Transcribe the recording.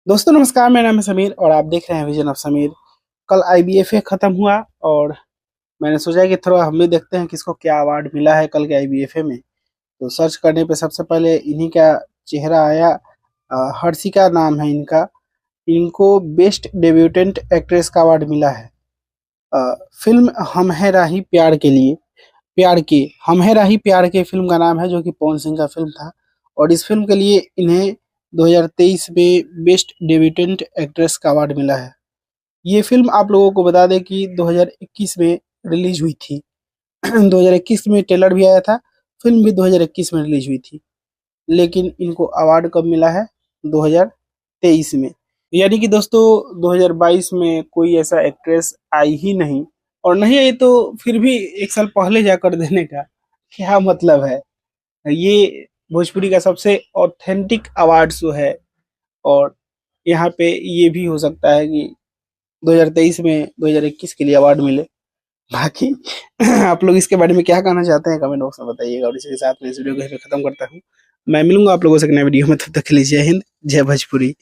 दोस्तों नमस्कार, मेरा नाम है समीर और आप देख रहे हैं विजन ऑफ समीर। कल आईबीएफए खत्म हुआ और मैंने सोचा कि थोड़ा हम भी देखते हैं किसको क्या अवार्ड मिला है कल के आईबीएफए में। तो सर्च करने पे सबसे पहले इन्हीं का चेहरा आया। हर्षिका नाम है इनका। इनको बेस्ट डेब्यूटेंट एक्ट्रेस का अवार्ड मिला है। फिल्म हम है राही प्यार के लिए, प्यार के हम है राही प्यार के फिल्म का नाम है, जो कि पवन सिंह का फिल्म था। और इस फिल्म के लिए इन्हें 2023 में बेस्ट डेब्यूटेंट एक्ट्रेस का अवार्ड मिला है। ये फिल्म आप लोगों को बता दें कि 2021 में रिलीज हुई थी। 2021 में ट्रेलर भी आया था। फिल्म भी 2021 में रिलीज हुई थी, लेकिन इनको अवार्ड कब मिला है? 2023 में। यानी कि दोस्तों 2022 में कोई ऐसा एक्ट्रेस आई ही नहीं, और नहीं आई तो फिर भी एक साल पहले जाकर देने का क्या मतलब है? ये भोजपुरी का सबसे ऑथेंटिक अवार्ड शो है, और यहाँ पे ये भी हो सकता है कि 2023 में 2021 के लिए अवार्ड मिले। बाकी आप लोग इसके बारे में क्या कहना चाहते हैं कमेंट बॉक्स में बताइएगा, और इसी के साथ मैं इस वीडियो को यहीं पे खत्म करता हूँ। मैं मिलूंगा आप लोगों से एक नए वीडियो में, तब तक के लिए जय हिंद, जय भोजपुरी।